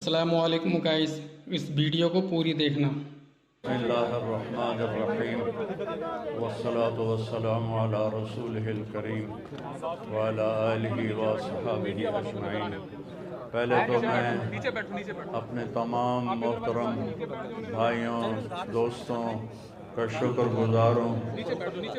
السلام علیکم گائز، اس ویڈیو کو پوری دیکھنا۔ بسم اللہ الرحمن الرحیم والصلاة والسلام علی رسولہ الکریم وعلی آلہ وصحبہ اجمعین۔ پہلے تو میں اپنے تمام محترم بھائیوں دوستوں کا شکر گزار ہوں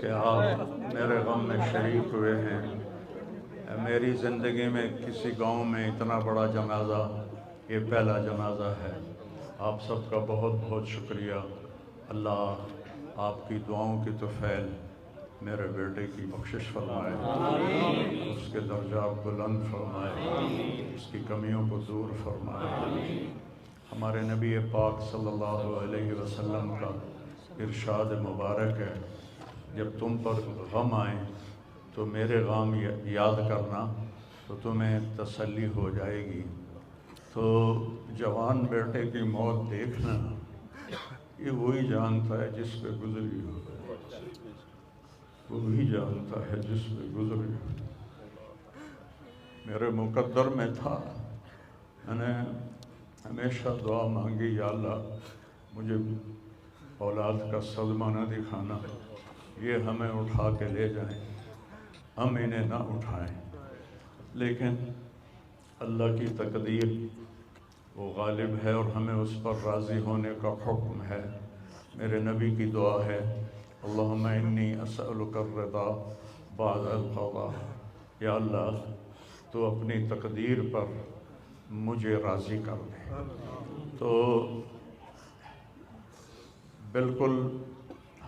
کہ آپ میرے غم میں شریک ہوئے ہیں۔ میری زندگی میں کسی گاؤں میں اتنا بڑا جنازہ یہ پہلا جنازہ ہے۔ آپ سب کا بہت بہت شکریہ۔ اللہ آپ کی دعاؤں کی طفیل میرے بیٹے کی بخشش فرمائے، اس کے درجات بلند فرمائے، اس کی کمیوں کو دور فرمائے۔ ہمارے نبی پاک صلی اللہ علیہ وسلم کا ارشاد مبارک ہے، جب تم پر غم آئے تو میرے غم یاد کرنا تو تمہیں تسلی ہو جائے گی۔ تو جوان بیٹے کی موت دیکھنا یہ وہی جانتا ہے جس پہ گزری ہو، وہی جانتا ہے جس پہ گزری ہو۔ میرے مقدر میں تھا، میں نے ہمیشہ دعا مانگی، یا اللہ مجھے اولاد کا صدمہ نہ دکھانا، یہ ہمیں اٹھا کے لے جائیں، ہم انہیں نہ اٹھائیں۔ لیکن اللہ کی تقدیر وہ غالب ہے اور ہمیں اس پر راضی ہونے کا حکم ہے۔ میرے نبی کی دعا ہے، اللہم انی اسألک الرضا بعد القضاء، یا اللہ تو اپنی تقدیر پر مجھے راضی کر دے۔ تو بالکل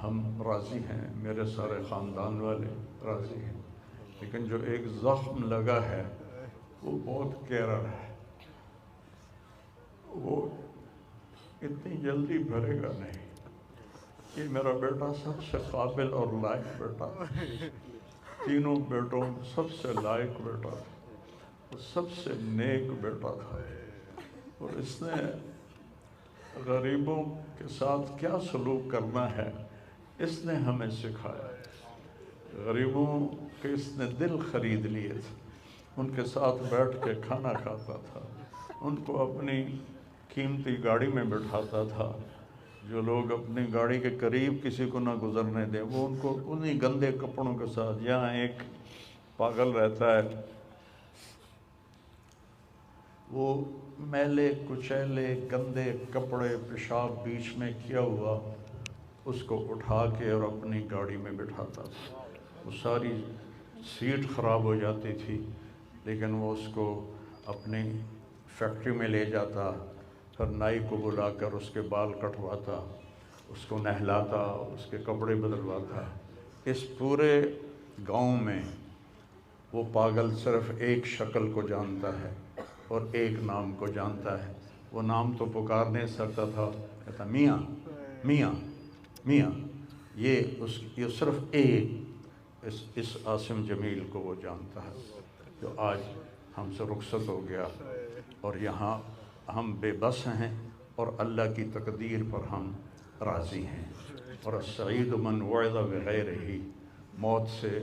ہم راضی ہیں، میرے سارے خاندان والے راضی ہیں، لیکن جو ایک زخم لگا ہے وہ بہت گہرا ہے، وہ اتنی جلدی بھرے گا نہیں۔ یہ میرا بیٹا سب سے قابل اور لائق بیٹا تھا، تینوں بیٹوں سب سے لائق بیٹا تھا، سب سے نیک بیٹا تھا، اور اس نے غریبوں کے ساتھ کیا سلوک کرنا ہے اس نے ہمیں سکھایا۔ غریبوں کے اس نے دل خرید لیے تھے، ان کے ساتھ بیٹھ کے کھانا کھاتا تھا، ان کو اپنی قیمتی گاڑی میں بٹھاتا تھا۔ جو لوگ اپنی گاڑی کے قریب کسی کو نہ گزرنے دیں، وہ ان کو انہی گندے کپڑوں کے ساتھ، یہاں ایک پاگل رہتا ہے، وہ میلے کچیلے گندے کپڑے پیشاب بیچ میں کیا ہوا اس کو اٹھا کے اور اپنی گاڑی میں بٹھاتا تھا۔ وہ ساری سیٹ خراب ہو جاتی تھی، لیکن وہ اس کو اپنی فیکٹری میں لے جاتا، پھر نائی کو بلا کر اس کے بال کٹواتا، اس کو نہلاتا، اس کے کپڑے بدلواتا۔ اس پورے گاؤں میں وہ پاگل صرف ایک شکل کو جانتا ہے اور ایک نام کو جانتا ہے۔ وہ نام تو پکار نہیں سکتا تھا، کہتا میاں میاں میاں۔ یہ صرف ایک اس عاصم جمیل کو وہ جانتا ہے، جو آج ہم سے رخصت ہو گیا، اور یہاں ہم بے بس ہیں اور اللہ کی تقدیر پر ہم راضی ہیں۔ اور السعید من وعظ بغیرہ، موت سے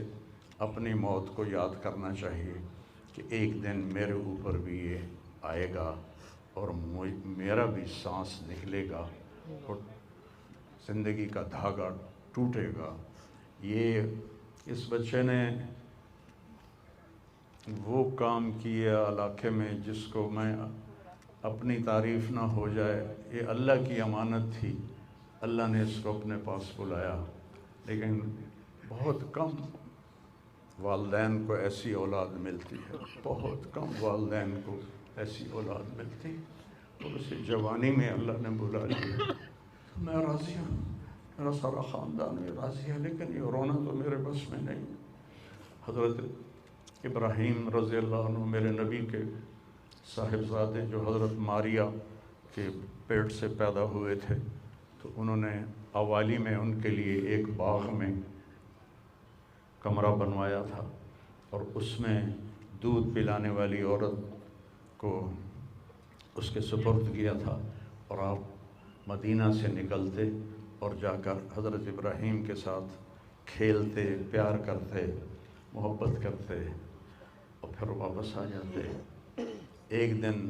اپنی موت کو یاد کرنا چاہیے کہ ایک دن میرے اوپر بھی یہ آئے گا اور میرا بھی سانس نکلے گا اور زندگی کا دھاگا ٹوٹے گا۔ اس بچے نے وہ کام کیا علاقے میں جس کو میں اپنی تعریف نہ ہو جائے، یہ اللہ کی امانت تھی، اللہ نے اس کو اپنے پاس بلایا۔ لیکن بہت کم والدین کو ایسی اولاد ملتی ہے، بہت کم والدین کو ایسی اولاد ملتی، اور اسے جوانی میں اللہ نے بلا لیا۔ میں راضی ہوں، میرا سارا خاندان بھی راضی ہے، لیکن یہ رونا تو میرے بس میں نہیں۔ حضرت ابراہیم رضی اللہ عنہ میرے نبی کے صاحبزادے، جو حضرت ماریہ کے پیٹ سے پیدا ہوئے تھے، تو انہوں نے اوالی میں ان کے لیے ایک باغ میں کمرہ بنوایا تھا، اور اس میں دودھ پلانے والی عورت کو اس کے سپرد کیا تھا، اور آپ مدینہ سے نکلتے اور جا کر حضرت ابراہیم کے ساتھ کھیلتے، پیار کرتے، محبت کرتے، اور پھر واپس آ جاتے۔ ایک دن